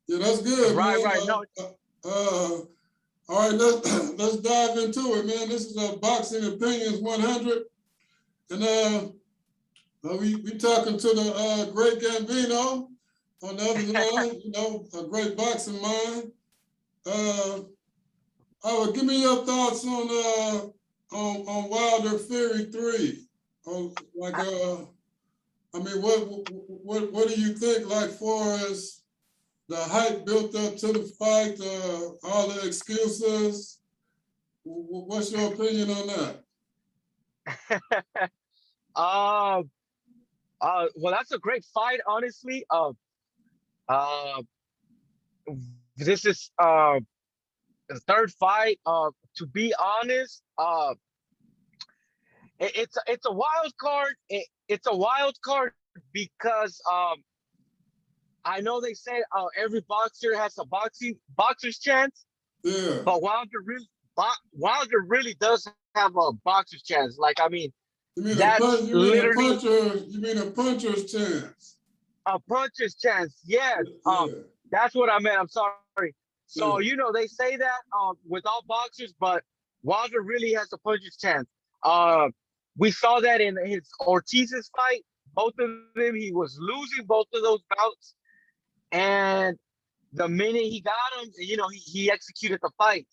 Yeah, that's good, Right, man. right. No. All right, let's dive into it, man. This is Boxing Opinions 100. And we talking to the great Gabino on the other line, you know, a great boxing mind. Give me your thoughts on Wilder FURY 3. I mean, what do you think? Like, far as the hype built up to the fight, all the excuses. What's your opinion on that? uh, well, that's a great fight, honestly. Uh, this is the third fight. To be honest, it's a wild card. It's a wild card because I know they say every boxer has a boxer's chance, Yeah. but Wilder really does have a boxer's chance. Like, I mean, that's literally You mean a puncher's chance? a puncher's chance. Yes. Yeah. That's what I meant. I'm sorry. So, Yeah. they say that with all boxers, but Wilder really has a puncher's chance. We saw that in his Ortiz's fight. Both of them, he was losing both of those bouts. And the minute he got him, he executed the fight.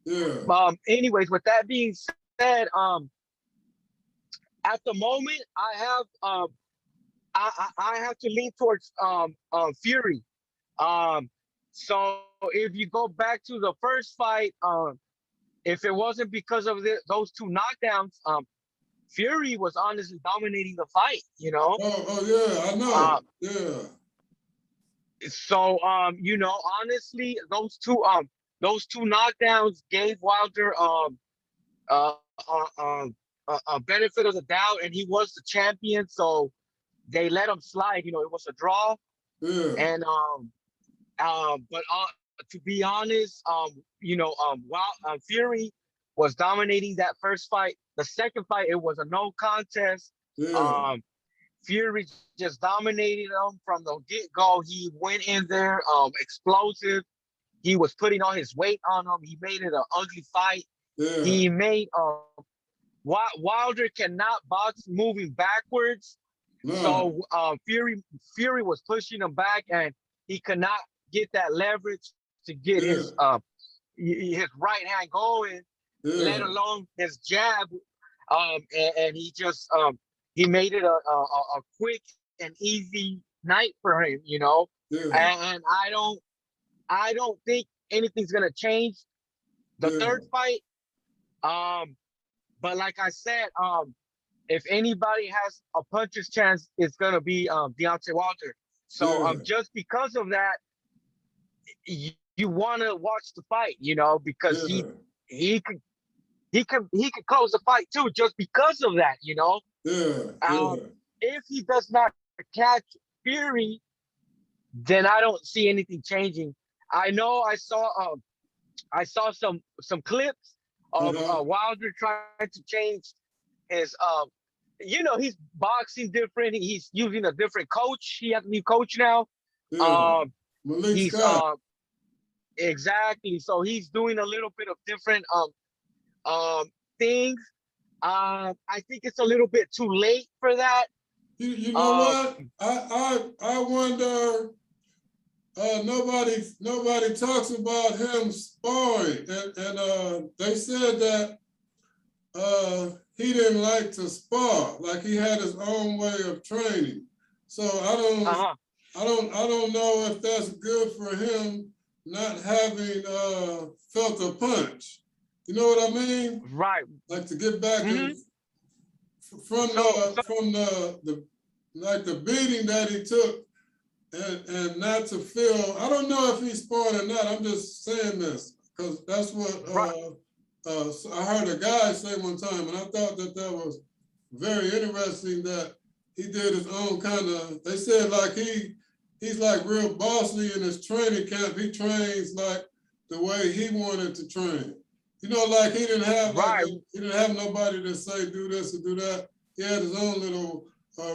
Yeah. Anyways, with that being said, at the moment, I have to lean towards Fury. Um, so if you go back to the first fight, if it wasn't because of those two knockdowns, Fury was honestly dominating the fight. Oh yeah, I know. Yeah. So honestly, those two knockdowns gave Wilder uh, uh, um, a benefit of the doubt, and he was the champion. So they let him slide. It was a draw, Yeah. and but to be honest, while Fury was dominating that first fight, the second fight it was a no contest. Yeah. Fury just dominated him from the get go. He went in there, explosive. He was putting all his weight on him. He made it an ugly fight. Yeah. He made Wilder cannot box moving backwards. No. So Fury was pushing him back, and he could not get that leverage to get Yeah. his right hand going, let Yeah. alone his jab. And he made it a quick and easy night for him. Yeah. And I don't think anything's gonna change the Yeah. third fight. Um, but like I said, if anybody has a puncher's chance, it's gonna be Deontay Wilder. So Yeah. just because of that, you want to watch the fight, because Yeah. he could close the fight too, just because of that. Yeah. Um, Yeah. if he does not catch Fury, then I don't see anything changing. I know I saw some clips of Uh-huh. Wilder trying to change his he's boxing different. He's using a different coach. He has a new coach now. Yeah. Um, Malik he's Scott. exactly. So he's doing a little bit of different things. I think it's a little bit too late for that. You know Um, what? I wonder. Nobody talks about him sparring, and they said that he didn't like to spar, like he had his own way of training. So uh-huh. I don't know if that's good for him not having felt a punch. You know what I mean? Right. Like to get back Hmm. and from So the like the beating that he took and not to feel. I don't know if he's sparring or not. I'm just saying this because that's what right. I heard a guy say one time, and I thought that was very interesting that he did his own kind of. They said like he's like real bossy in his training camp. He trains like the way he wanted to train. Like he didn't have Right. nobody to say do this or do that. He had his own little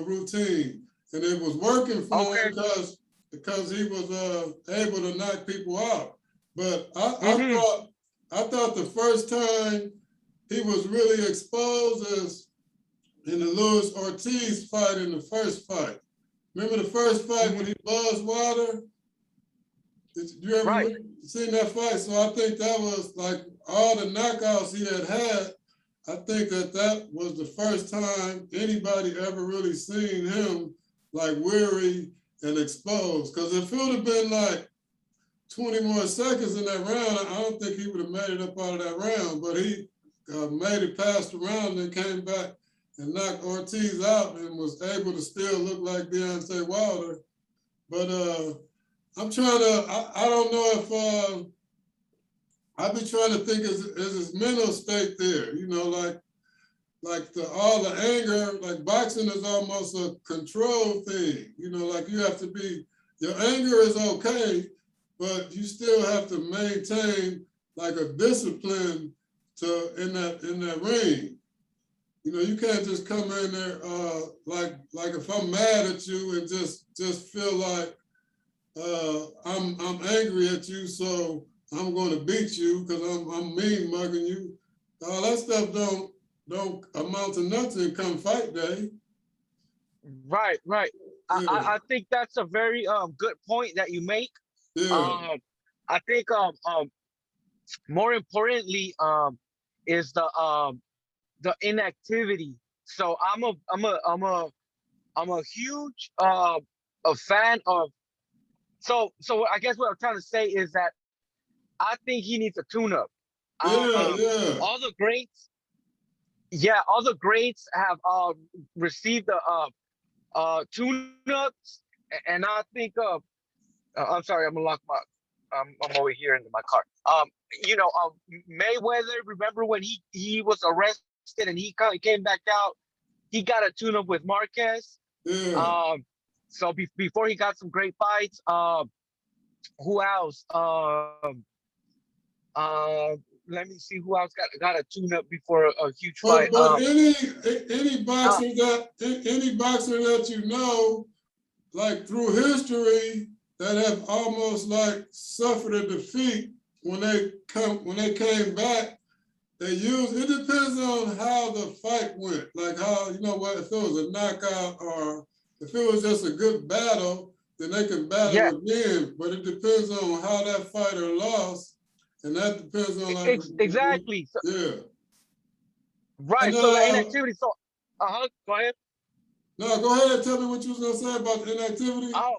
routine, and it was working for him Okay. because because he was able to knock people out. But Mhm. I thought the first time he was really exposed is in the Luis Ortiz fight in the first fight. Remember the first fight when he buzzed Wilder? Did you ever Right. seen that fight? So I think that was like all the knockouts he had. I think that was the first time anybody ever really seen him like weary and exposed. Because if it would have been like 20 more seconds in that round, I don't think he would have made it up out of that round. But he made it past the round and came back and knocked Ortiz out and was able to still look like Deontay Wilder. But I'm trying to, I don't know if, I've been trying to think, is his mental state there? You know, like all the anger, like boxing is almost a control thing. You know, like you have to be, your anger is okay, but you still have to maintain like a discipline in that ring. You know, you can't just come in there like if I'm mad at you and just feel like I'm angry at you, so I'm going to beat you because I'm mean mugging you. All that stuff don't amount to nothing come fight day. Right. Right. Yeah, I think that's a very good point that you make. yeah. Um, I think more importantly is the inactivity. So I'm a huge a fan of. So I guess what I'm trying to say is that I think he needs a tune-up. Yeah, yeah. All the greats, yeah, all the greats have received the tune-ups, and I think I'm sorry, I'm gonna lock my I'm over here in my car. You know, Mayweather. Remember when he was arrested and he came back out? He got a tune-up with Marquez. Yeah. Um, so before he got some great fights. Who else? Uh, Let me see who else got a tune-up before a huge fight. But any Uh, boxer that you know, like through history, that have almost like suffered a defeat when they came back, they use, it depends on how the fight went. Like how, you know what, if it was a knockout or if it was just a good battle, then they can battle yeah, again. But it depends on how that fighter lost. And that depends on like, exactly. So, yeah. And right. So the inactivity. So, go ahead. no, go ahead and tell me what you was gonna say about the inactivity. Oh,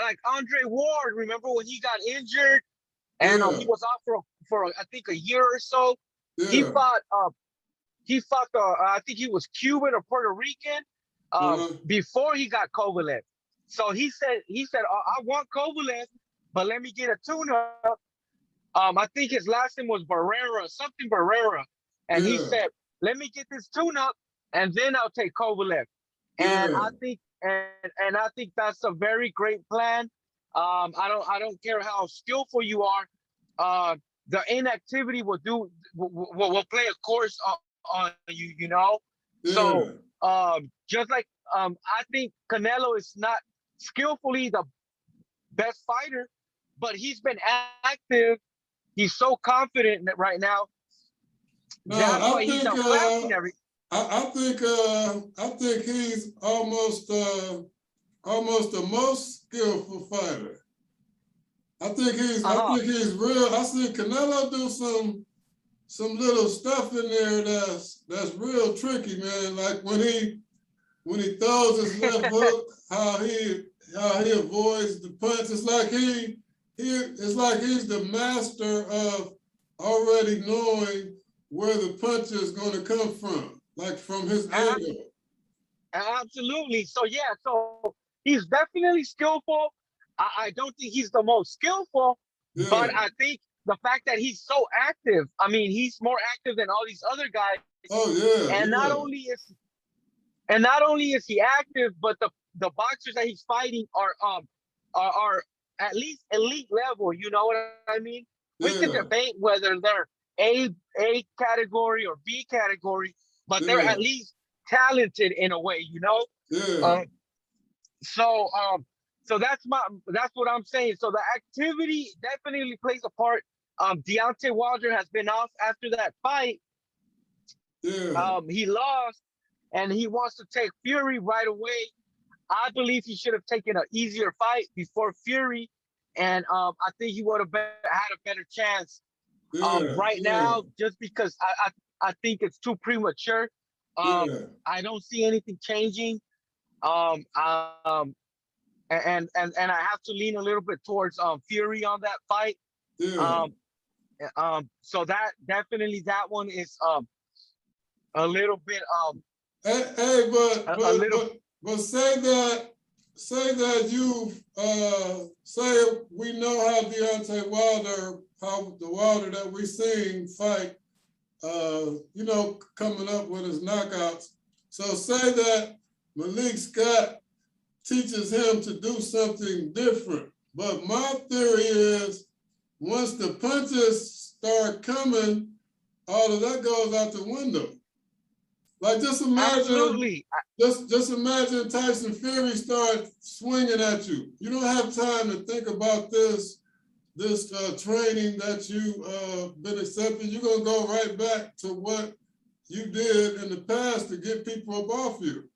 like Andre Ward. Remember when he got injured and Yeah, he was out for I think a year or so. He yeah. fought. He fought the. I think he was Cuban or Puerto Rican. Uh-huh. Before he got Kovalev. So he said, I want Kovalev, but let me get a tune-up. I think his last name was Barrera, something Barrera. And he Yeah, said, let me get this tune-up and then I'll take Kovalev. And yeah, I think that's a very great plan. I don't care how skillful you are. The inactivity will play a course on you, you know. So yeah. just like I think Canelo is not skillfully the best fighter, but he's been active. He's so confident right now. No, That's why he's outclassing every. I think he's almost the most skillful fighter. I Uh-huh. think he's real. I see Canelo do some little stuff in there that's real tricky, man. Like when he throws his left hook, how he avoids the punch. It's like he's the master of already knowing where the punch is going to come from, like from his angle. Absolutely. So yeah, so he's definitely skillful. I don't think he's the most skillful, but Yeah. I think the fact that he's so active, I mean, he's more active than all these other guys. Oh yeah, And not yeah, only is and not only is he active, but the boxers that he's fighting are at least elite level. You know what I mean? We can yeah, debate whether they're A category or B category, but they're yeah, at least talented in a way. You know. yeah, Um, so So that's what I'm saying. So the activity definitely plays a part. Deontay Wilder has been off after that fight. Yeah, He lost, and he wants to take Fury right away. I believe he should have taken an easier fight before Fury, and I think he would have had a better chance. yeah, Right yeah, now, just because I think it's too premature. yeah, I don't see anything changing. Um, um, and I have to lean a little bit towards Fury on that fight. yeah. Um, so that definitely that one is a little bit Hey, a little. but say that you say we know how Deontay Wilder, how the Wilder that we seen fight, you know, coming up with his knockouts. So say that Malik Scott teaches him to do something different. But my theory is once the punches start coming, all of that goes out the window. Like Absolutely. just imagine Tyson Fury start swinging at you. You don't have time to think about this training that you been accepting. You're gonna go right back to what you did in the past to get people up off you.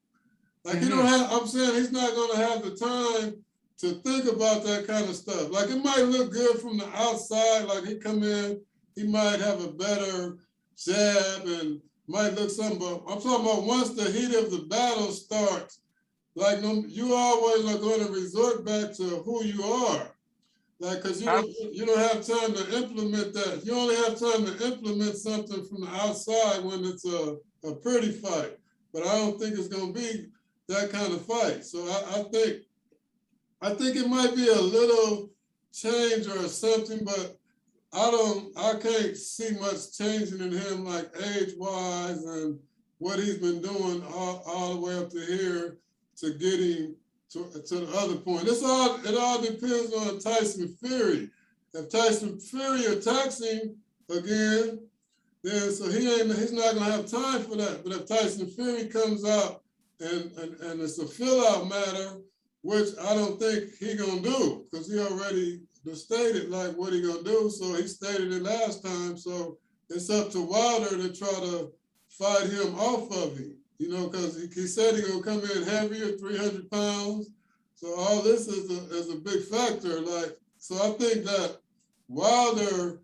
Like you don't have. I'm saying he's not gonna have the time to think about that kind of stuff. Like it might look good from the outside. Like he come in, he might have a better jab and might look something. But I'm talking about once the heat of the battle starts, like no, you always are going to resort back to who you are. Like, cause you don't have time to implement that. You only have time to implement something from the outside when it's a pretty fight. But I don't think it's gonna be that kind of fight. So I think it might be a little change or something, but I can't see much changing in him like age-wise and what he's been doing all the way up to here to get him to the other point. It all depends on Tyson Fury. If Tyson Fury attacks him again, then so he's not gonna have time for that. But if Tyson Fury comes out and it's a fill-out matter, which I don't think he gonna do, because he already stated like what he gonna do. So he stated it last time. So it's up to Wilder to try to fight him off of him, you know, because he said he gonna come in heavier, 300 pounds. So all this is a big factor. Like, so I think that Wilder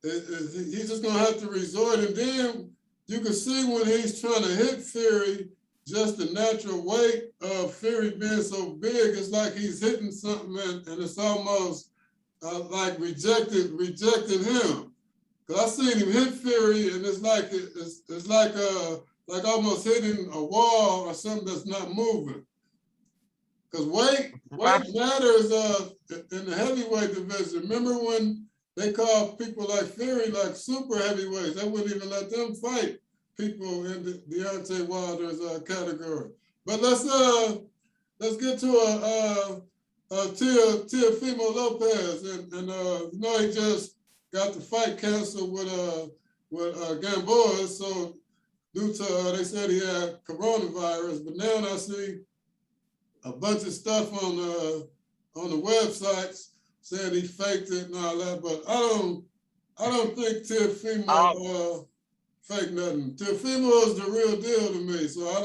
he's just gonna have to resort, and then you can see when he's trying to hit Fury, just the natural weight of Fury being so big, it's like he's hitting something and it's almost like rejecting him. Cause I seen him hit Fury and it's like almost hitting a wall or something that's not moving. Cause weight matters in the heavyweight division. Remember when they called people like Fury like super heavyweights? They wouldn't even let them fight people in the Deontay Wilder's category. But let's get to Teofimo Lopez, and you know he just got the fight canceled with Gamboa, so due to they said he had coronavirus. But now I see a bunch of stuff on the websites saying he faked it and all that. But I don't think Teofimo fake nothing. Teofimo is the real deal to me. So I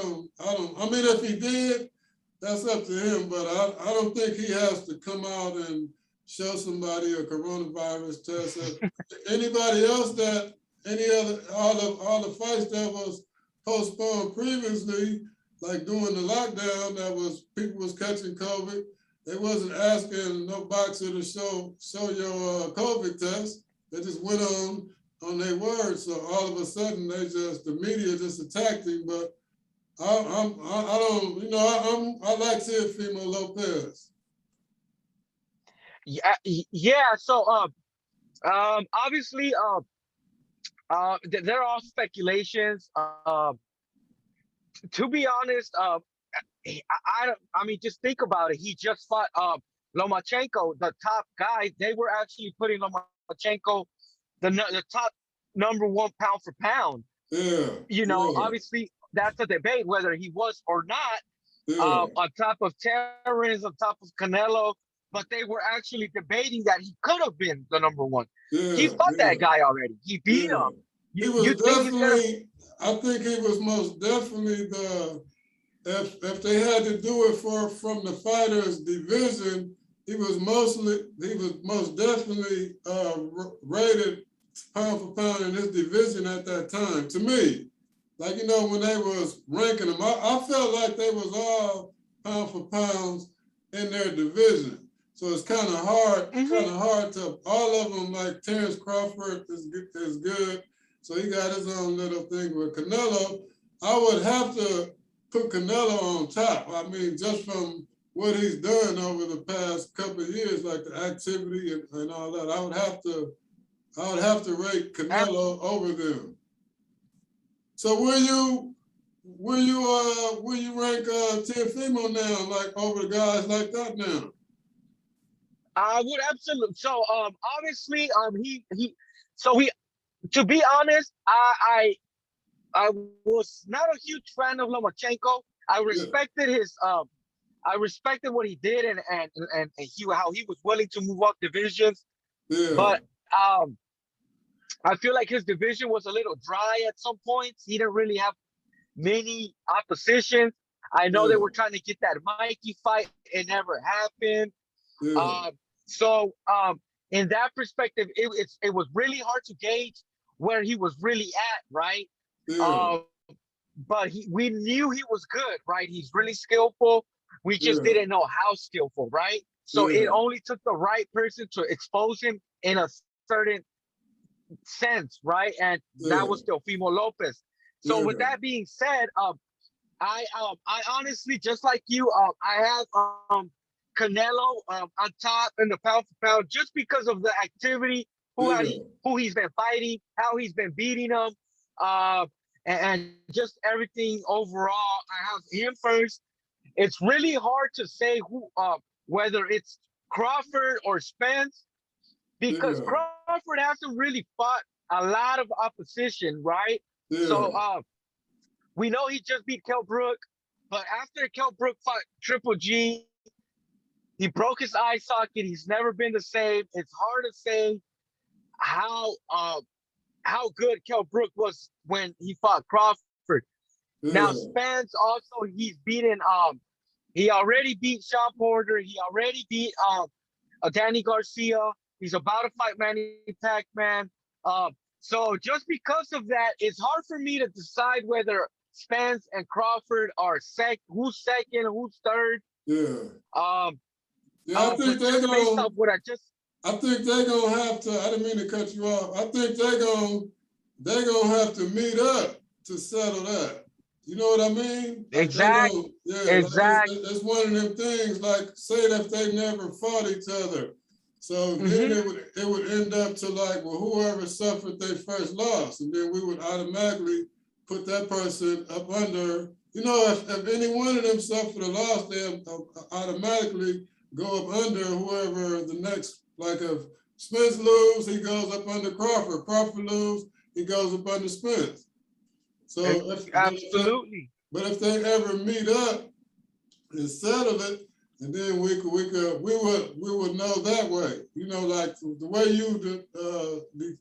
mean, if he did, that's up to him, but I don't think he has to come out and show somebody a coronavirus test. Anybody else all the fights that was postponed previously, like during the lockdown, people was catching COVID. They wasn't asking no boxer to show your COVID test. They just went on their word. So all of a sudden, the media just attacked him. But I don't, you know, I like Teofimo Lopez. Yeah. So obviously they're all speculations. To be honest, I mean, just think about it. He just fought Lomachenko, the top guy. They were actually putting Lomachenko the top #1 pound for pound. Yeah, You know, yeah, obviously that's a debate whether he was or not. Yeah, on top of Terrence, on top of Canelo, but they were actually debating that he could have been the number one. He yeah, fought yeah, that guy already. He beat yeah. him. He You was think he's gonna? definitely, I think he was most definitely if they had to do it from the fighters division, he was most definitely rated pound for pound in his division at that time. To me, like when they was ranking them, I felt like they was all pound for pounds in their division. So it's kind of hard to all of them. Like Terrence Crawford is good, so he got his own little thing with Canelo. I would have to put Canelo on top. I mean, just from what he's done over the past couple of years, like the activity and all that, I would have to rate Canelo over them. So will you rank Teofimo now, like over the guys like that now? I would absolutely. So obviously he so he to be honest, I was not a huge fan of Lomachenko. I Yeah, respected his I respected what he did and how he was willing to move up divisions, yeah, but um I feel like his division was a little dry at some points. He didn't really have many oppositions. I know they yeah, were trying to get that Mikey fight. It never happened. yeah, Um, so in that perspective, it was really hard to gauge where he was really at, right? yeah, Um, but we knew he was good, right? He's really skillful. We just yeah, didn't know how skillful, right? So it yeah, only took the right person to expose him in a certain sense, right? And that yeah, was Teofimo Lopez. So with yeah, that being said, I honestly, just like you, I have Canelo on top in the pound for pound just because of the activity, yeah, who he's been fighting, how he's been beating them, uh, and just everything overall. I have him first. It's really hard to say whether it's Crawford or Spence because yeah, Crawford hasn't really fought a lot of opposition, right? yeah, So we know he just beat Kell Brook, but after Kell Brook fought Triple G, he broke his eye socket. He's never been the same. It's hard to say how uh, how good Kell Brook was when he fought Crawford. Now yeah, Spence also he's beaten he already beat Sean Porter. He already beat Danny Garcia. He's about to fight Manny Pacman. So just because of that, it's hard for me to decide whether Spence and Crawford are who's second, who's third. yeah. Um, Yeah, I think but they're just based going. off what I just I think they're gonna have to. I didn't mean to cut you off. I think they're gonna have to meet up to settle that. You know what I mean? Like they're exact gonna, yeah. Like exact. it's one of them things. Like say that if they never fought each other, so then Mm-hmm. it would end up to like, well, whoever suffered their first loss, and then we would automatically put that person up under. If any one of them suffered a loss, they automatically go up under whoever the next. Like if Spence lose, he goes up under Crawford. Crawford lose, he goes up under Spence. So Absolutely. but if they ever meet up and settle it, and then we would know that way. Like the way you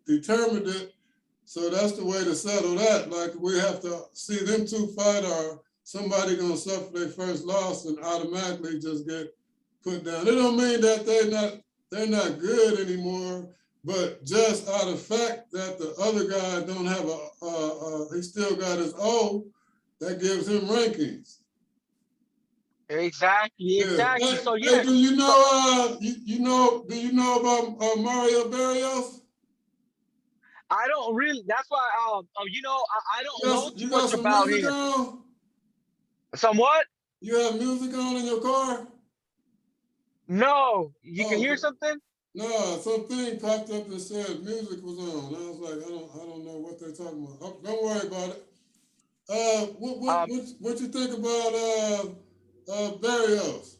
determined it. So that's the way to settle that. Like we have to see them two fight, or somebody gonna suffer their first loss and automatically just get put down. It don't mean that they're not good anymore, but just out of fact that the other guy don't have he still got his O, that gives him rankings. Exactly. Yeah. Exactly. Hey, So hey, yeah. do you So know? Do you know about Mario Barrios? I don't really. That's why. I don't know You too got much some about music him. on? Somewhat. You have music on in your car? No, you can Oh, hear something. no, something popped up that said music was on. I was like, I don't know what they're talking about. Oh, don't worry about it. Um, What you think about Barrios?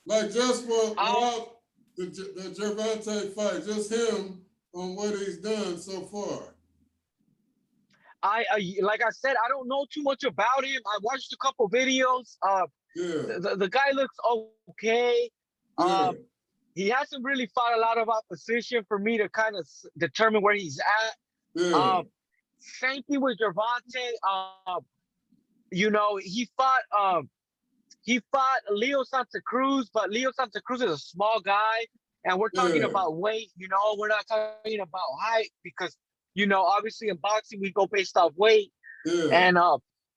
Like just um, without the Gervonta fight, just him on what he's done so far. like I said, I don't know too much about him. I watched a couple videos. Yeah. The guy looks okay. Yeah. He hasn't really fought a lot of opposition for me to kind of determine where he's at. Yeah. Same thing with Gervonta. You know, he fought Leo Santa Cruz, but Leo Santa Cruz is a small guy, and we're talking Yeah. about weight. You know, we're not talking about height because you know, obviously in boxing we go based off weight, Yeah. and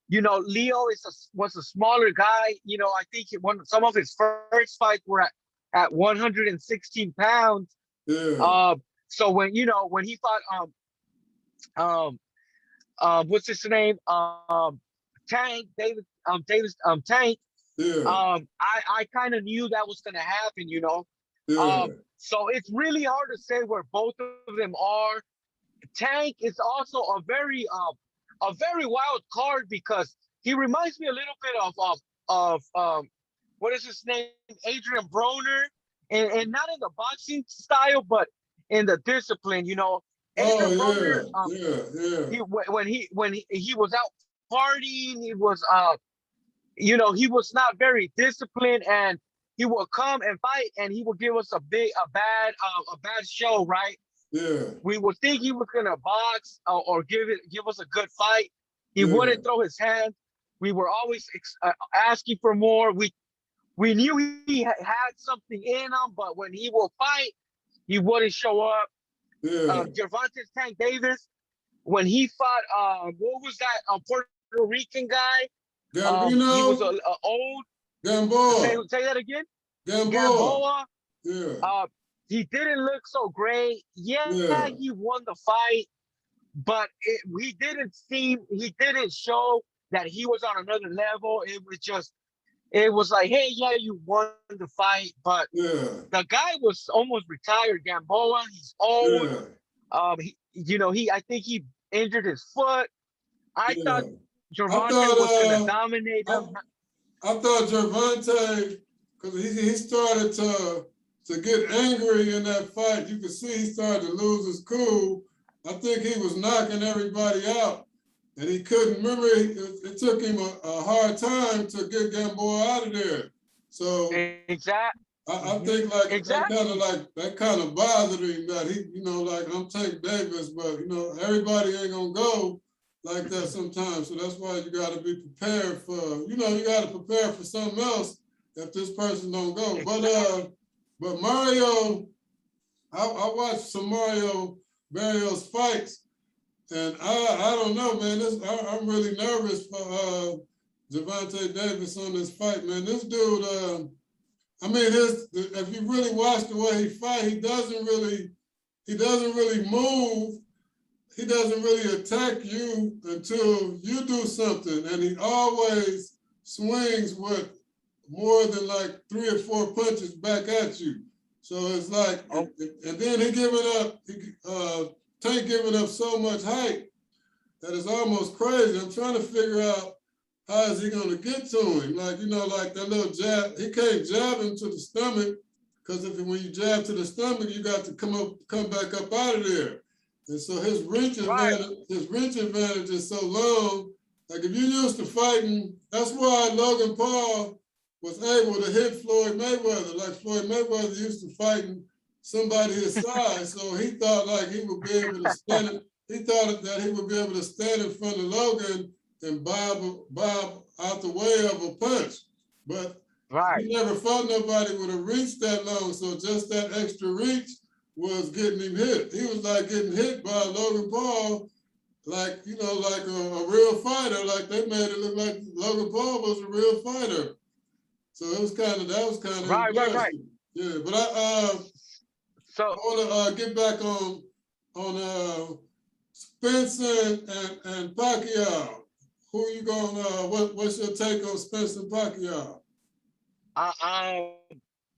you know, Leo was a smaller guy. You know, I think some of his first fights were at 116 pounds. Yeah. So when you know when he fought um what's his name Tank Davis Tank Yeah. I kind of knew that was gonna happen, you know. Yeah. So it's really hard to say where both of them are. Tank is also a very wild card because he reminds me a little bit of what is his name, Adrian Broner, and not in the boxing style, but in the discipline. You know, Oh Adrian Broner, yeah. Yeah. Yeah. he was out partying, he was you know, he was not very disciplined, and he will come and fight, and he will give us a bad show, right? Yeah. We would think he was gonna box or give us a good fight. He Yeah. wouldn't throw his hands. We were always asking for more. We knew he had something in him, but when he will fight, he wouldn't show up. Yeah. Gervonta Tank Davis, when he fought, what was that? Puerto Rican guy. Gabino. He was a old. Gamboa. Say that again. Gamboa. Gamboa. Yeah. He didn't look so great. Yeah, Yeah. he won the fight, but he didn't show that he was on another level. It was like, hey, yeah, you won the fight, but Yeah. the guy was almost retired. Gamboa, he's old. Yeah. I think he injured his foot. I Yeah. thought I Gervonta was gonna thought dominate him. I thought Gervonta, because he started to get angry in that fight. You could see he started to lose his cool. I think he was knocking everybody out, and he couldn't remember. It took him a hard time to get Gamboa out of there. So Exactly. I think like Exactly. that kind of bothered him, that he, you know, like, I'm Tank Davis, but you know, everybody ain't gonna go like that sometimes. So that's why you got to be prepared for, you know, you got to prepare for something else if this person don't go. But Mario, I watched some Mario Barrios fights, and I don't know, man. I'm really nervous for Gervonta Davis on this fight, man. This dude. I mean, if you really watch the way he fight, he doesn't really move. He doesn't really attack you until you do something, and he always swings with more than like 3 or 4 punches back at you. So it's like, and then Tank giving up so much height that it's almost crazy. I'm trying to figure out, how is he going to get to him? Like, you know, like that little jab, he can't jab him to the stomach, because when you jab to the stomach, you got to come back up out of there. And so his wrench advantage is so long. Like, if you're used to fighting, that's why Logan Paul was able to hit Floyd Mayweather. Like, Floyd Mayweather used to fighting somebody his size, so he thought like he would be able to stand. He thought that he would be able to stand in front of Logan and bob out the way of a punch. But he never fought nobody with a reach that long, so just that extra reach was getting him hit. He was like getting hit by Logan Paul, like, you know, like a real fighter. Like, they made it look like Logan Paul was a real fighter. So that was kind of Right. Yeah, but I want to get back on Spence and Pacquiao. Who you gonna? What's your take on Spence and Pacquiao?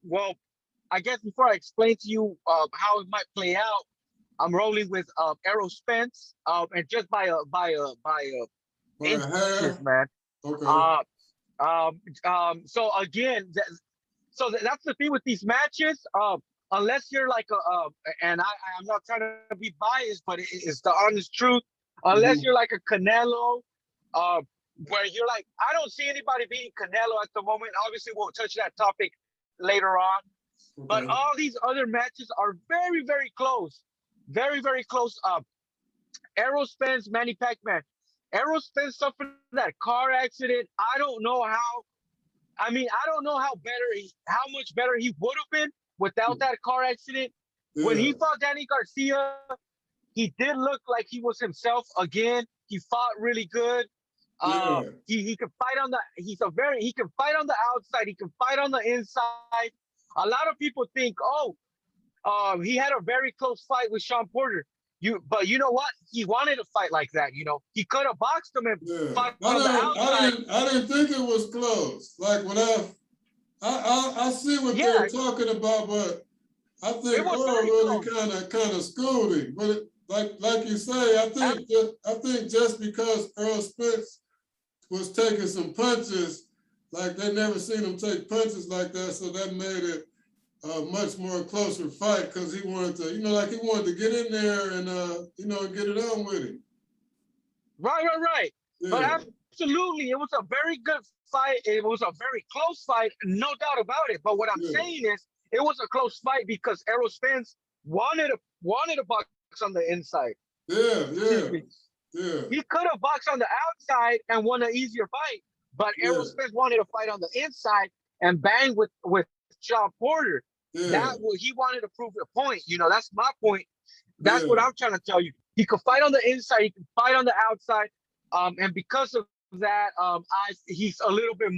Well, I guess before I explain to you how it might play out, I'm rolling with Errol Spence, and just by inches, man. Okay. So again, that's the thing with these matches. Unless you're like and I'm not trying to be biased, but it's the honest truth. Unless you're like a Canelo, where you're like, I don't see anybody beating Canelo at the moment. Obviously, we'll touch that topic later on. But Okay. all these other matches are very, very close. Very, very close. Errol Spence, Manny Pacman. Errol Spence suffered that car accident. I don't know how. I mean, I don't know how much better he would have been without that car accident. When Yeah, he fought Danny Garcia, he did look like he was himself again. He fought really good. yeah, He can fight on the he can fight on the outside. He can fight on the inside. A lot of people think, oh, he had a very close fight with Sean Porter. But you know what? He wanted to fight like that. You know, he could have boxed him and yeah. fought on the outside. I didn't think it was close. Like when I see what Yeah, they're talking about, but I it think was Earl very really close. kind of schooled him. But like you say, I think just because Earl Spence was taking some punches, like they never seen him take punches like that, so that made it a much more closer fight because he wanted to, like he wanted to get in there and get it on with him. Right. But Yeah, absolutely, it was a very good fight. It was a very close fight, no doubt about it. But what I'm yeah, saying is, it was a close fight because Errol Spence wanted to box on the inside. yeah, Excuse yeah, me. yeah, He could have boxed on the outside and won an easier fight, but Errol yeah, Spence wanted to fight on the inside and bang with Sean Porter. yeah, He wanted to prove a point. You know, that's my point. That's what yeah, I'm trying to tell you. He could fight on the inside. He can fight on the outside. And because of that, he's a little bit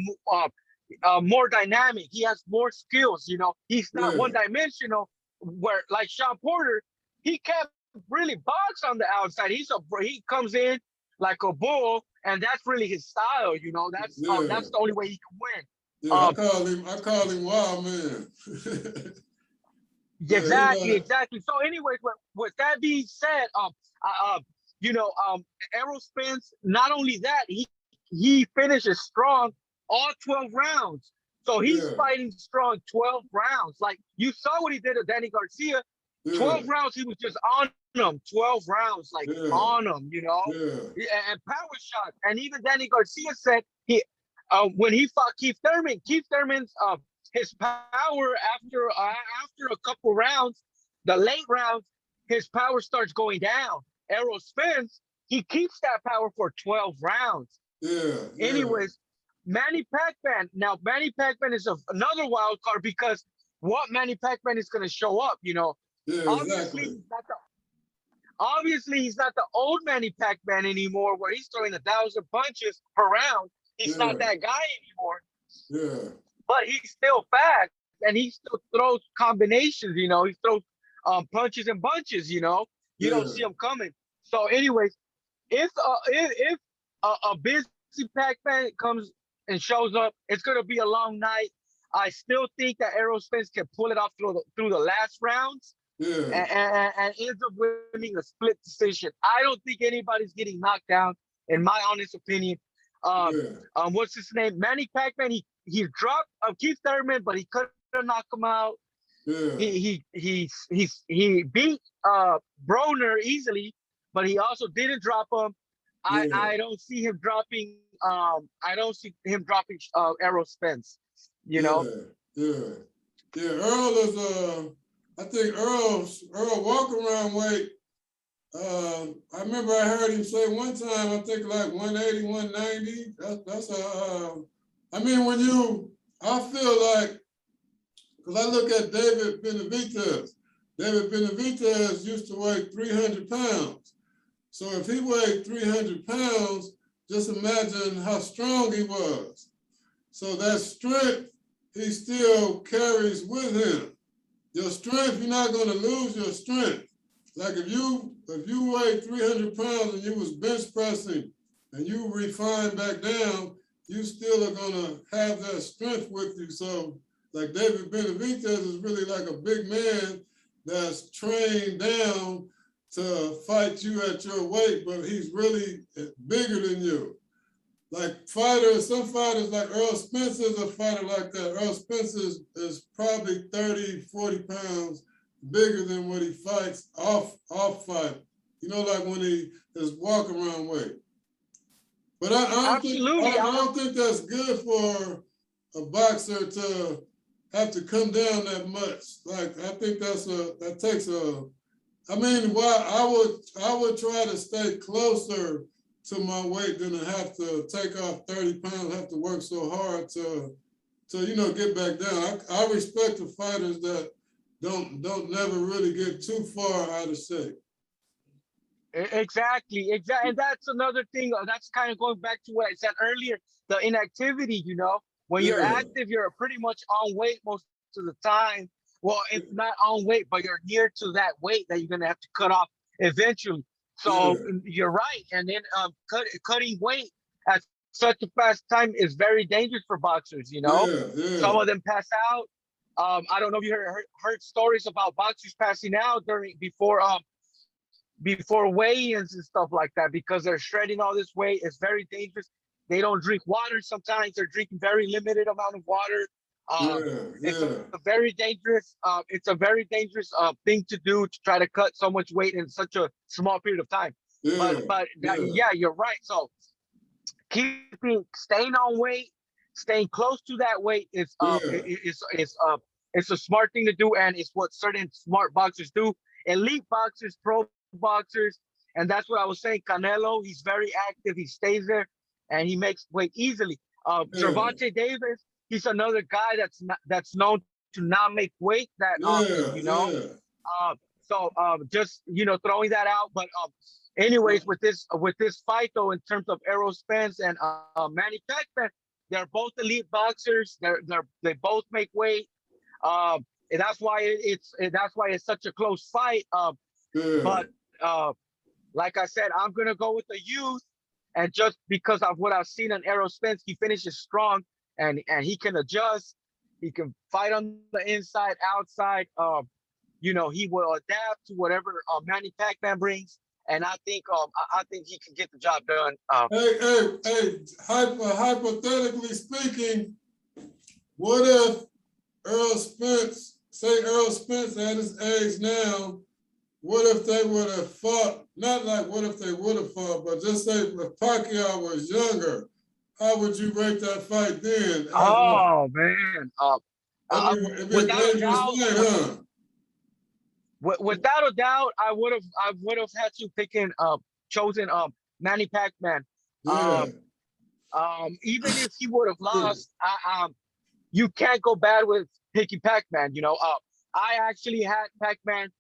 more dynamic. He has more skills. You know, he's not yeah, one dimensional. Where like Sean Porter, he can't really box on the outside. He comes in like a bull, and that's really his style. You know, yeah, that's the only way he can win. yeah. Um, I call him Wild Man. Yeah, he like, exactly. So, anyways, with that being said, you know, Errol Spence. Not only that, he finishes strong all 12 rounds. So he's yeah, fighting strong 12 rounds. Like you saw what he did to Danny Garcia. yeah, 12 rounds, he was just on him. 12 rounds, like yeah, on him, you know, yeah, and power shots. And even Danny Garcia said when he fought Keith Thurman's his power after a couple rounds, the late rounds, his power starts going down. Errol Spence, he keeps that power for 12 rounds. yeah, yeah, Anyways, Manny Pacman. Now, Manny Pacman is another wild card because what Manny Pacman is going to show up, you know. yeah, Obviously, exactly. he's not the old Manny Pacman anymore, where he's throwing 1,000 punches per round. He's not Yeah, that guy anymore. yeah, But he's still fast, and he still throws combinations. You know, he throws punches and bunches. You know, you don't yeah, see him coming. So, anyways, if a busy Pac-Man comes and shows up, it's gonna be a long night. I still think that Errol Spence can pull it off through the last rounds yeah, and ends up winning a split decision. I don't think anybody's getting knocked down, in my honest opinion. yeah, What's his name? Manny Pacman. He dropped Keith Thurman, but he couldn't knock him out. yeah, He beat Broner easily, but he also didn't drop him. yeah, I don't see him dropping Errol Spence. You know, yeah, yeah. Yeah, Earl is I think Earl walk around weight. I remember I heard him say one time, I think like 180, 190. That's I mean I feel like, because I look at David Benavidez. David Benavidez used to weigh 300 pounds. So if he weighed 300 pounds, just imagine how strong he was. So that strength, he still carries with him. Your strength, you're not going to lose your strength. Like if you weigh 300 pounds and you was bench pressing and you refine back down, you still are going to have that strength with you. So like David Benavidez is really like a big man that's trained down to fight you at your weight, but he's really bigger than you. Like some fighters like Earl Spence is a fighter like that. Earl Spence is probably 30, 40 pounds bigger than what he fights off fight. You know, like when he is walk around weight. But I don't Absolutely. I don't think that's good for a boxer to have to come down that much. Like I think that takes a. I mean, why I would try to stay closer to my weight than to have to take off 30 pounds, have to work so hard to get back down. I respect the fighters that don't never really get too far out of shape. Exactly. And that's another thing. That's kind of going back to what I said earlier, the inactivity, when you're Yeah, active, you're pretty much on weight most of the time. Well, if not on weight, but you're near to that weight that you're going to have to cut off eventually. So yeah, you're right. And then cutting weight at such a fast time is very dangerous for boxers, yeah. Some of them pass out. I don't know if you heard stories about boxers passing out before weigh-ins and stuff like that because they're shredding all this weight. It's very dangerous. They don't drink water sometimes. They're drinking very limited amount of water. It's Yeah. a very dangerous thing to do to try to cut so much weight in such a small period of time. But yeah, you're right. So staying on weight, staying close to that weight is a smart thing to do, and it's what certain smart boxers do. Elite boxers, pro boxers, and that's what I was saying. Canelo, he's very active. He stays there, and he makes weight easily. Gervonta Davis, he's another guy that's known to not make weight that often. So just throwing that out. But anyways, with this fight though, in terms of Errol Spence and Manny Pacquiao, they're both elite boxers. They both make weight. And that's why it's such a close fight. But like I said, I'm gonna go with the youth, and just because of what I've seen on Errol Spence, he finishes strong and he can adjust. He can fight on the inside, outside. He will adapt to whatever Manny Pacquiao brings, and I think he can get the job done. Hey! Hypothetically speaking, what if Errol Spence at his age now? What if they would have fought? Not like what if they would have fought, but just say if Pacquiao was younger, how would you rate that fight then? Oh man! It'd be a dangerous fight, huh? Without a doubt, I would have had to chosen Manny Pacquiao. Yeah. Even if he would have lost, you can't go bad with picking Pac-Man. I actually had Pac-Man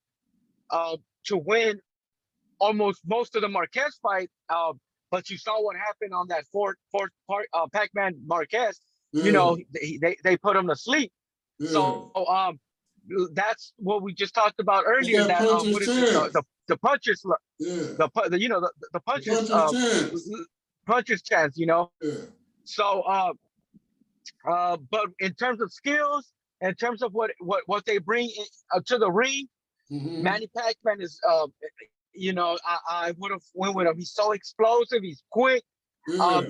to win almost most of the Marquez fight, but you saw what happened on that fourth part. Pac-Man Marquez, Yeah. they put him to sleep. Yeah. So that's what we just talked about earlier. That What is it? The punches. Yeah. The punches. Punches chance. Yeah. So but in terms of skills, in terms of what they bring to the ring, Manny Pacquiao is I would have went with him. He's so explosive. He's quick. Yeah.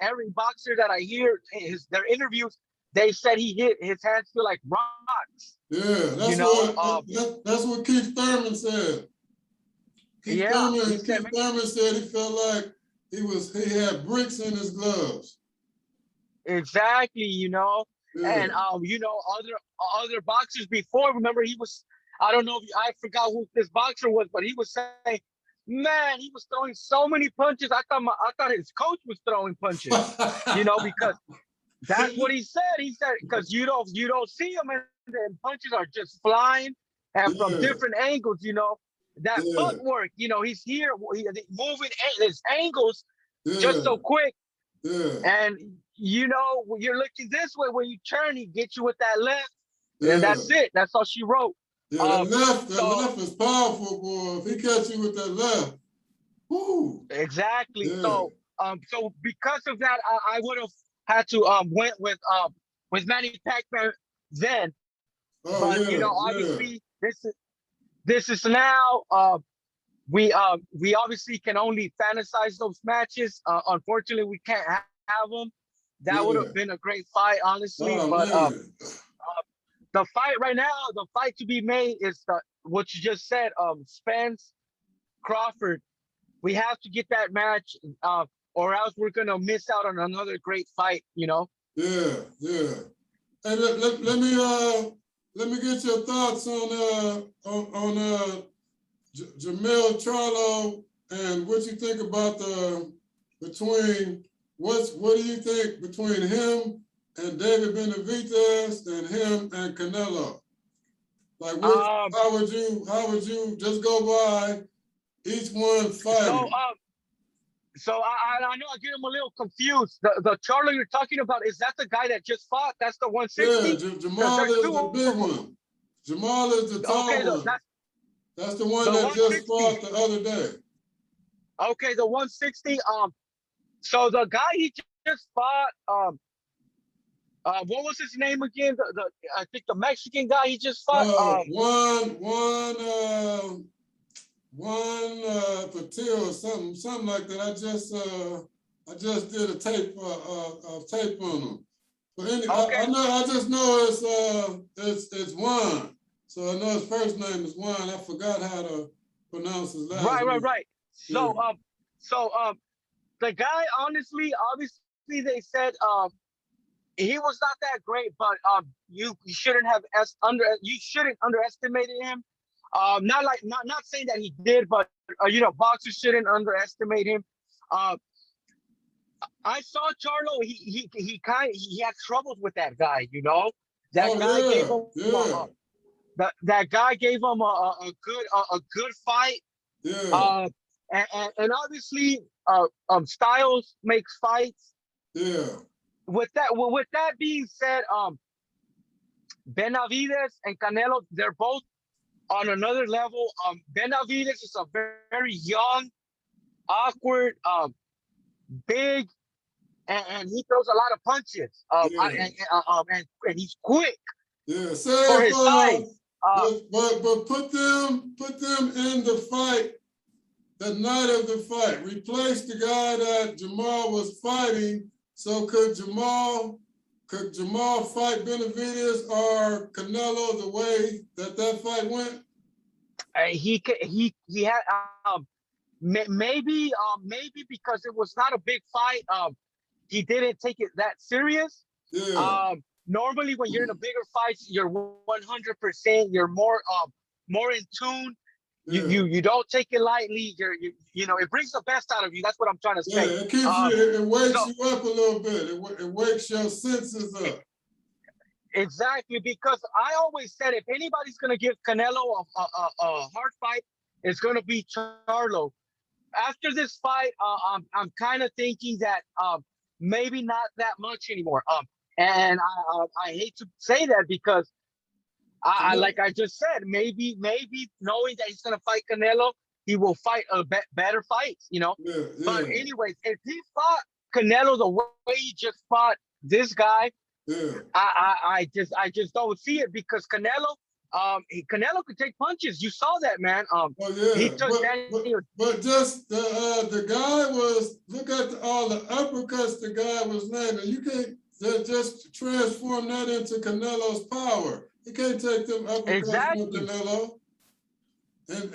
Every boxer that I hear their interviews, they said his hands feel like rocks. Yeah, that's what Keith Thurman said. Keith Thurman said he felt like he had bricks in his gloves. Exactly, Yeah. And other boxers before. Remember, I don't know I forgot who this boxer was, but he was saying, man, he was throwing so many punches. I thought his coach was throwing punches, because that's what he said. He said because you don't see him, and the punches are just flying and from different angles. That footwork. He's here moving his angles just so quick. Yeah. And you're looking this way when you turn, he gets you with that left, and that's it. That's all she wrote. Yeah, that left is powerful, boy. If he catch you with that left, whoo. Exactly. Yeah. So because of that, I would have had to went with Manny Pacquiao then. Obviously this is now. We obviously can only fantasize those matches. Unfortunately, we can't have them. That would have been a great fight, honestly. The fight right now, the fight to be made is what you just said. Spence Crawford. We have to get that match. or else we're gonna miss out on another great fight. You know. Yeah, yeah. Hey, let me get your thoughts on Jamil Charlo and what you think about what do you think between him and David Benavidez and him and Canelo? Like, how would you just go by each one fighting? So I know I get him a little confused. The Charlo you're talking about, is that the guy that just fought? That's the 160? Yeah, Jamal is the big one. Jamal is the tall one. That's the one that just fought the other day. Okay, the 160. So the guy he just fought, what was his name again? I think the Mexican guy he just fought. Patil or something like that. I just did a tape on him. But anyway, okay. I just know it's Juan. So I know his first name is Juan. I forgot how to pronounce his last name. Right. So yeah. The guy, obviously they said he was not that great, but you shouldn't underestimate him. Not saying that he did, but boxers shouldn't underestimate him. I saw Charlo. He had troubles with that guy. That guy gave him that guy gave him a good fight. Yeah. And obviously styles makes fights. Yeah. With that being said, Benavidez and Canelo, they're both on another level. Benavidez is a very young, awkward, big, and he throws a lot of punches. And he's quick. Yeah, for his size. But put them in the fight the night of the fight. Replace the guy that Jamal was fighting. So could Jamal fight Benavidez or Canelo the way that fight went? He had maybe because it was not a big fight. He didn't take it that serious. Yeah. Normally, when you're in a bigger fight, you're 100%. You're more in tune. Yeah. You don't take it lightly. It brings the best out of you. That's what I'm trying to say. Yeah, it keeps it wakes you up a little bit. It wakes your senses up. Exactly, because I always said if anybody's gonna give Canelo a hard fight, it's gonna be Charlo. After this fight, I'm kind of thinking that maybe not that much anymore. And I hate to say that because like I just said, maybe knowing that he's gonna fight Canelo, he will fight a better fights, Yeah. But anyways, if he fought Canelo the way he just fought this guy, yeah. I just don't see it because Canelo could take punches. You saw that, man. He took but just the guy was look at all the uppercuts the guy was landing. You can't just transform that into Canelo's power. You can't take them uppercuts from Canelo. And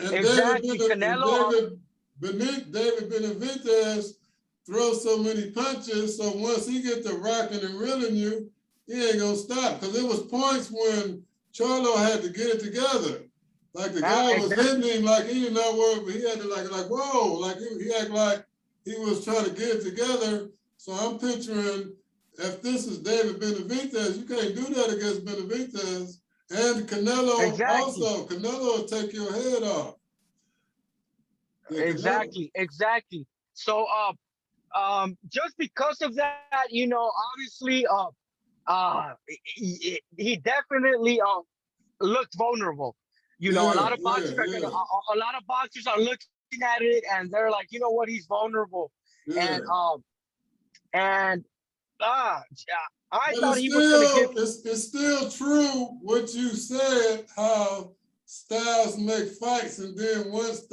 David Benavidez throws so many punches, so once he get to rocking and reeling you, he ain't gonna stop. Because there was points when Charlo had to get it together. Like the guy was hitting him like he didn't know where, but he had to like whoa, like he acted like he was trying to get it together. So I'm picturing if this is David Benavidez, you can't do that against Benavidez. And Canelo also. Canelo will take your head off. Yeah, exactly. So just because of that, obviously he definitely looked vulnerable. A lot of boxers are looking at it and they're like, you know what, he's vulnerable. Yeah. I thought he was going to give. It's still true what you said, how styles make fights, and then once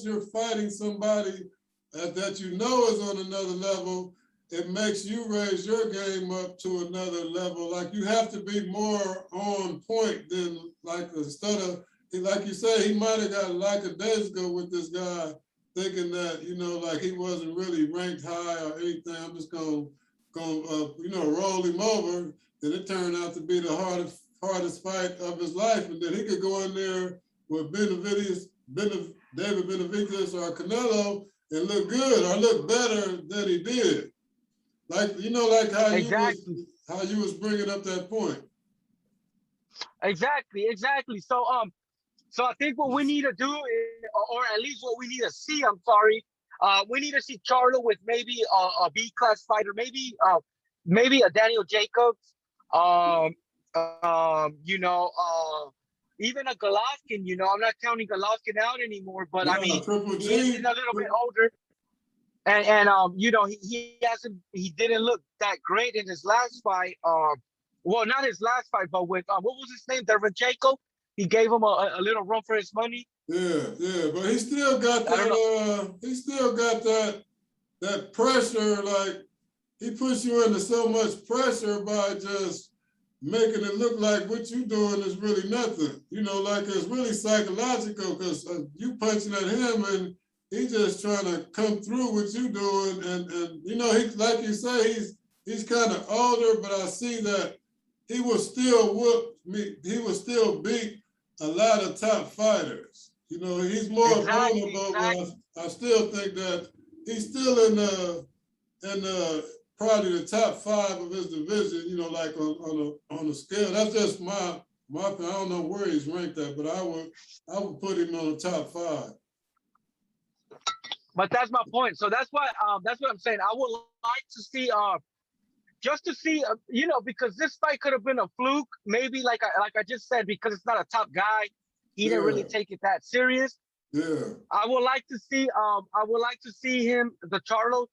you're fighting somebody that you know is on another level, it makes you raise your game up to another level. Like you have to be more on point than like instead of like you say, he might have got like a days ago with this guy thinking that, you know, like he wasn't really ranked high or anything. I'm just gonna you know, roll him over. Then it turned out to be the hardest fight of his life. And then he could go in there with David Benivetez or Canelo and look good or look better than he did. Like, you know, like how you was bringing up that point. Exactly. So I think what we need to do, or at least what we need to see, I'm sorry, we need to see Charlo with maybe a B-class fighter, maybe a Daniel Jacobs, you know, even a Golovkin. You know, I'm not counting Golovkin out anymore, but I mean, he's a little bit older, and you know, he didn't look that great in his last fight. Well, not his last fight, but with what was his name, Derevchenko. He gave him a little run for his money. Yeah, but he still got that. He still got that pressure. Like he puts you into so much pressure by just making it look like what you're doing is really nothing. You know, like it's really psychological because you punching at him and he's just trying to come through what you doing. And you know, he, like you say, he's kind of older, but I see that he will still whoop me. He will still beat a lot of top fighters. You know, he's more vulnerable, but I still think that he's still in probably the top 5 of his division, you know, like on a scale. That's just my I don't know where he's ranked at, but I would put him on the top 5. But that's my point. So that's what I'm saying. I would like to see just to see, you know, because this fight could have been a fluke, maybe like I just said, because it's not a top guy, he didn't really take it that serious. Yeah. I would like to see him, the Charlo,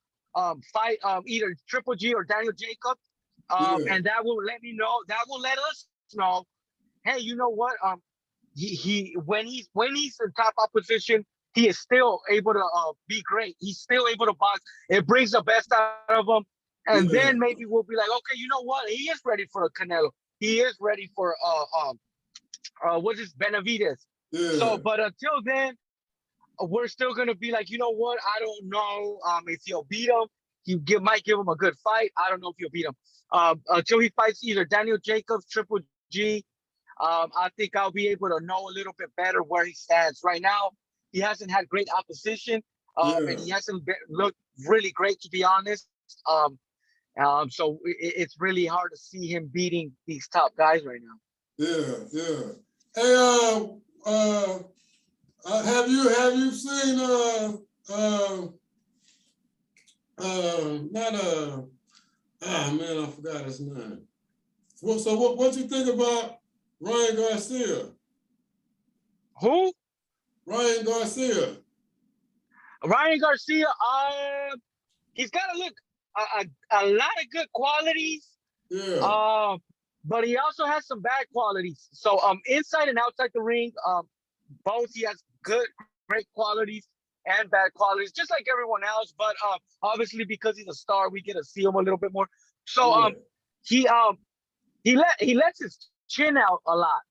fight either Triple G or Daniel Jacobs, and that will let me know. That will let us know. Hey, you know what? He when he's in top opposition, he is still able to be great. He's still able to box. It brings the best out of him. And then maybe we'll be like, okay, you know what? He is ready for a Canelo. He is ready for what's his Benivetez. Yeah. So, but until then, we're still gonna be like, you know what? I don't know if he'll beat him. Might give him a good fight. I don't know if he'll beat him. Until he fights either Daniel Jacobs, Triple G, I think I'll be able to know a little bit better where he stands. Right now, he hasn't had great opposition, and he hasn't looked really great, to be honest. So it's really hard to see him beating these top guys right now. Yeah. Hey, have you seen man, I forgot his name. Well, so what you think about Ryan Garcia? Who? Ryan Garcia. Ryan Garcia, he's got a look a lot of good qualities. Yeah. But he also has some bad qualities. So inside and outside the ring, both he has great qualities and bad qualities, just like everyone else. But obviously because he's a star, we get to see him a little bit more. So he lets his chin out a lot.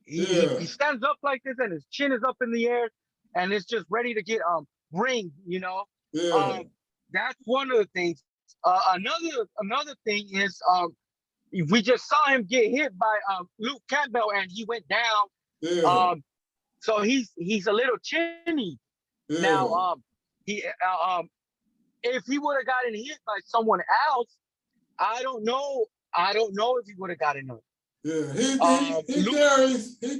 He stands up like this and his chin is up in the air and it's just ready to get ringed, you know. That's one of the things. Another thing is we just saw him get hit by Luke Campbell and he went down. So he's a little chinny. Now if he would have gotten hit by someone else, I don't know if he would have gotten hit. Yeah, he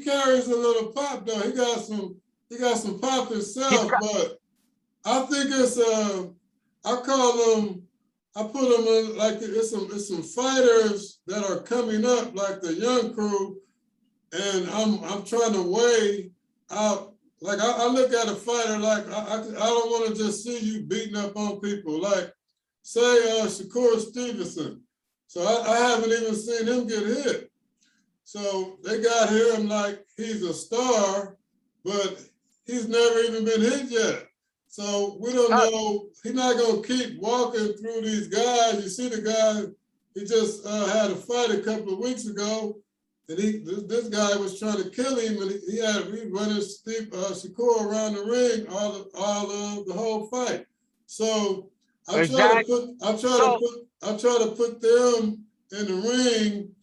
carries a little pop though. He got some pop himself, but I think it's I put them in like it's some fighters that are coming up like the young crew, and I'm trying to weigh out. Like I look at a fighter like I don't want to just see you beating up on people. Like say Shakur Stevenson. So I haven't even seen him get hit. So they got him like he's a star, but he's never even been hit yet. So we don't know. He's not gonna keep walking through these guys. You see the guy, he just had a fight a couple of weeks ago, and this guy was trying to kill him, and he running Shakur around the ring all of the whole fight. So I try to put them in the ring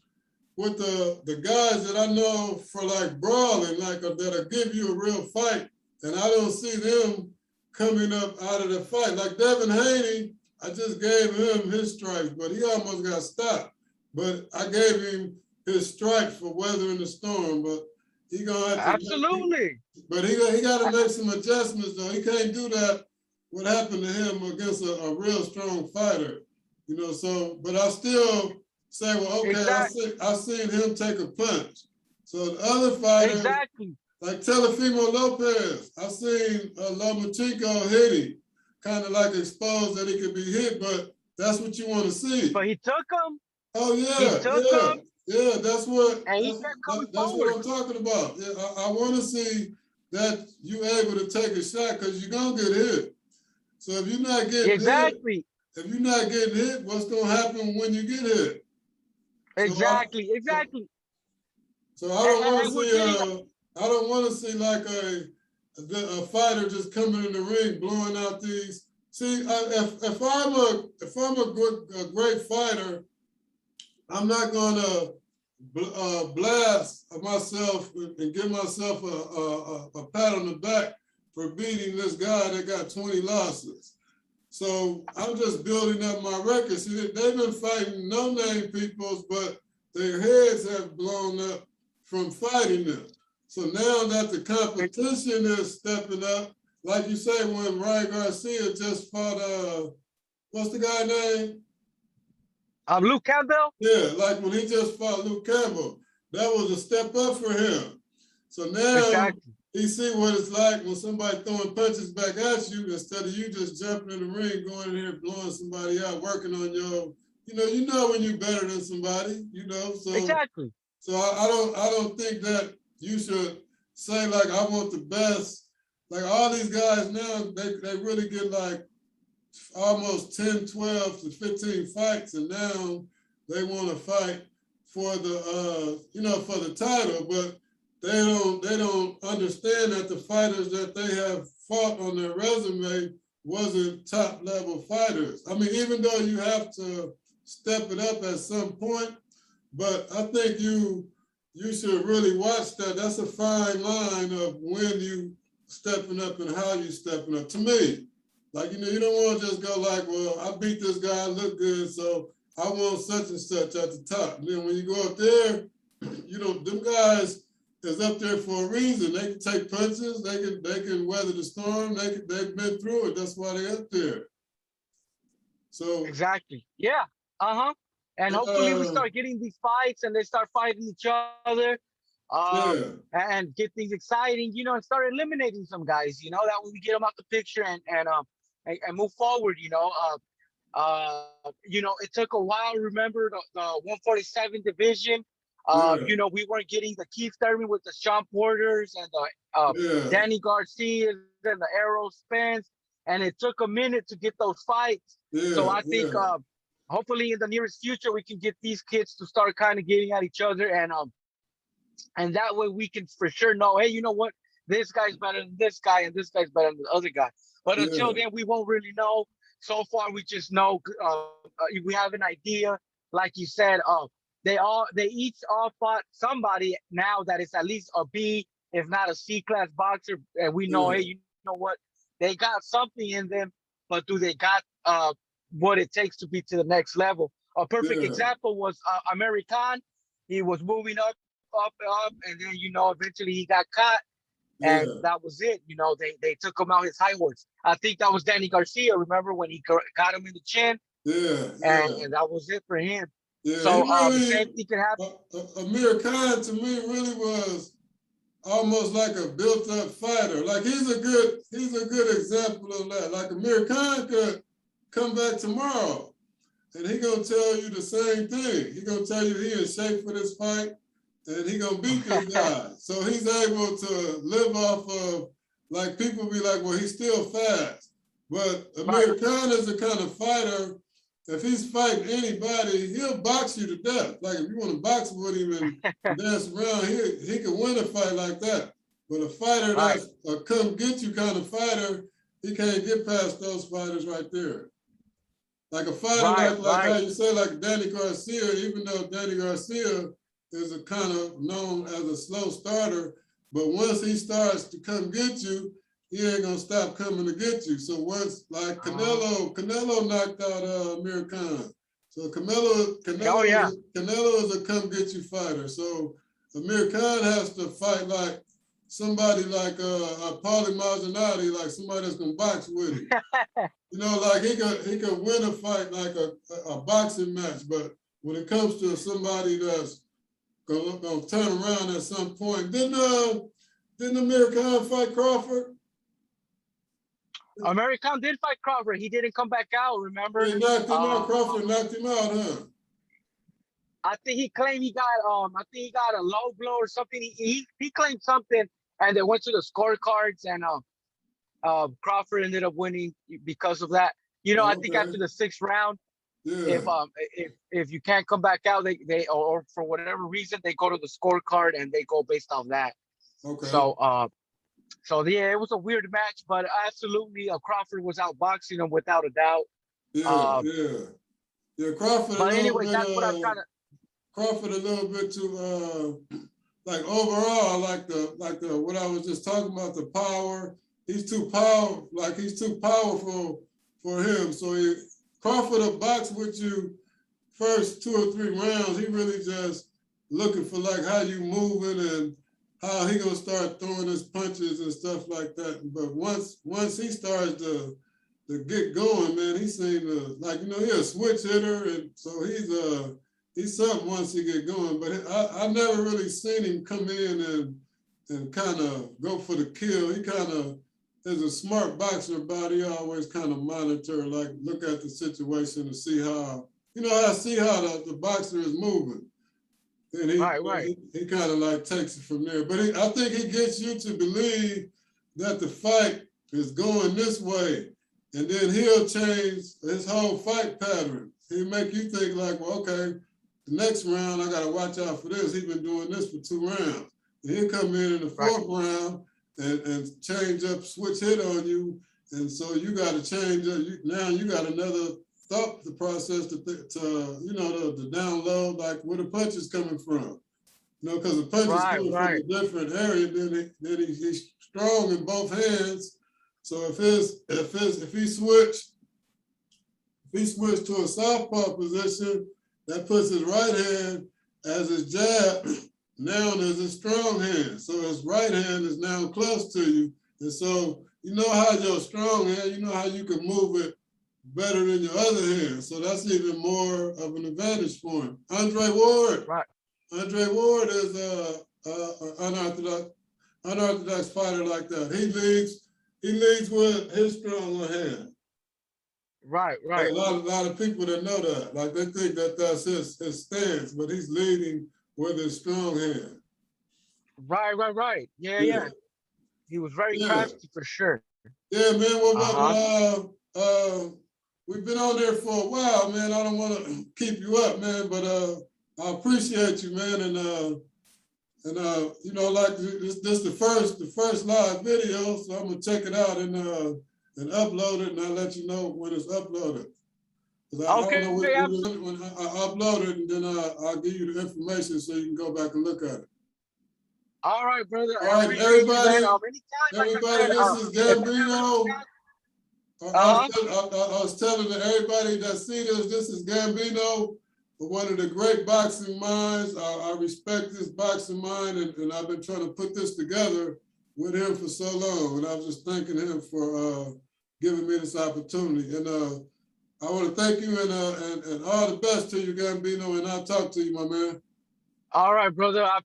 with the guys that I know for like brawling, like that'll give you a real fight, and I don't see them coming up out of the fight. Like Devin Haney, I just gave him his stripes, but he almost got stopped. But I gave him his stripes for weathering the storm. But he gonna have to he got to make some adjustments though. He can't do that. What happened to him against a real strong fighter, you know? So, but I still say, well, okay, I seen him take a punch. So the other fighters, like Telefimo Lopez, I seen Lomachenko hit him, kind of like exposed that he could be hit, but that's what you want to see. But he took him. Oh yeah, yeah. That's what I'm talking about. Yeah, I want to see that you able to take a shot because you're gonna get hit. So if you're not getting hit, what's gonna happen when you get hit? Exactly. So I don't want to see like a fighter just coming in the ring blowing out these. See, if I'm a great fighter, I'm not gonna blast myself and give myself a pat on the back for beating this guy that got 20 losses. So I'm just building up my record. See, they've been fighting no-name peoples, but their heads have blown up from fighting them. So now that the competition is stepping up, like you say, when Ryan Garcia just fought, what's the guy name? Luke Campbell? Yeah, like when he just fought Luke Campbell, that was a step up for him. So now he see what it's like when somebody throwing punches back at you instead of you just jumping in the ring, going in here, blowing somebody out, working on your, you know when you're better than somebody, you know. So So I don't think that you should say like I want the best. Like all these guys now, they really get like almost 10, 12 to 15 fights, and now they want to fight for the for the title, but they don't understand that the fighters that they have fought on their resume wasn't top level fighters. I mean, even though you have to step it up at some point, but I think you should really watch that. That's a fine line of when you stepping up and how you stepping up. To me, like, you don't want to just go like, well, I beat this guy, I look good, so I want such and such at the top. And then when you go up there, them guys is up there for a reason. They can take punches, they can weather the storm, they've been through it. That's why they're up there. So yeah, and hopefully we start getting these fights and they start fighting each other, and get things exciting, and start eliminating some guys, that way we get them out the picture and move forward, it took a while. Remember the 147 division, we weren't getting the Keith Thurman with the Sean Porters and the Danny Garcias and the Errol Spence, and it took a minute to get those fights. So I think hopefully in the nearest future we can get these kids to start kind of getting at each other, and that way we can for sure know, hey, you know what, this guy's better than this guy and this guy's better than the other guy. But until then, we won't really know. So far, we just know we have an idea. Like you said, they each fought somebody now that is at least a B, if not a C class boxer, and we know, hey, you know what, they got something in them, but do they got what it takes to be to the next level? A perfect example was Amir Khan. He was moving up, and then eventually he got caught. And that was it. They took him out his high horse. I think that was Danny Garcia. Remember when he got him in the chin? And that was it for him. So the same thing can happen. Amir Khan to me really was almost like a built-up fighter. Like he's a good example of that. Like Amir Khan could come back tomorrow, and he gonna tell you the same thing. He gonna tell you he in shape for this fight. And he gonna beat this guy. So he's able to live off of, like, people be like, well, he's still fast. But Amir Khan is the kind of fighter if he's fighting anybody, he'll box you to death. Like if you want to box with him and dance around, he can win a fight like that. But a fighter that's a come get you kind of fighter, he can't get past those fighters right there. Like a fighter like how you say, like Danny Garcia, even though Danny Garcia is a kind of known as a slow starter, but once he starts to come get you, he ain't gonna stop coming to get you. So once, like Canelo knocked out Amir Khan. So Canelo is a come get you fighter. So Amir Khan has to fight like somebody like Paulie Malignaggi, like somebody that's gonna box with him. You know, like he could win a fight like a boxing match, but when it comes to somebody that's gonna turn around at some point, didn't Amir Khan fight Crawford? Amir Khan did fight Crawford. He didn't come back out, remember? He knocked him out. Crawford knocked him out, huh? I think he claimed he got a low blow or something. He claimed something, and they went to the scorecards, and Crawford ended up winning because of that. You know, I think after the 6th round, if you can't come back out, they or for whatever reason they go to the scorecard and they go based off that. Okay. So yeah, it was a weird match, but absolutely, Crawford was outboxing him without a doubt. Yeah. Crawford. But anyway, that's what I'm trying to. Crawford a little bit too like overall, like the what I was just talking about, the power. He's too powerful for him. So Crawford will box with you first 2 or 3 rounds. He really just looking for like how you moving and how he gonna start throwing his punches and stuff like that. But once he starts to get going, man, he seems to, like, you know, he's a switch hitter, and so he's something once he get going. But I never really seen him come in and kind of go for the kill. He kind of is a smart boxer, but he always kind of monitor, like look at the situation to see how, you know, how the boxer is moving. And he kind of like takes it from there. But I think he gets you to believe that the fight is going this way. And then he'll change his whole fight pattern. He'll make you think like, well, okay, the next round, I got to watch out for this. He's been doing this for 2 rounds. And he'll come in the 4th round and change up, switch hit on you. And so you got to change up. Now you got another thought the process to you know, the download, like where the punch is coming from. You know, because the punch is coming from a different area, then he's strong in both hands. So if he switched to a southpaw position, that puts his right hand as his jab, now as his strong hand. So his right hand is now close to you. And so you know how your strong hand, you know how you can move it better than your other hand. So that's even more of an advantage for him. Andre Ward. Andre Ward is an unorthodox fighter like that. He leads with his strong hand. Right. A lot of people that know that, like they think that that's his stance, but he's leading with his strong hand. Right. Yeah. He was very crafty for sure. Yeah, man. We've been on there for a while, man. I don't want to keep you up, man, but I appreciate you, man, and you know, like this the first live video, so I'm gonna check it out and upload it, and I'll let you know when it's uploaded. I don't know when I upload it, and then I'll give you the information so you can go back and look at it. All right, brother. All right, everybody, this is Gabino. I was telling everybody that see this is Gabino, one of the great boxing minds. I respect this boxing mind, and I've been trying to put this together with him for so long, and I was just thanking him for giving me this opportunity. And I want to thank you and all the best to you, Gabino, and I'll talk to you, my man. All right, brother. I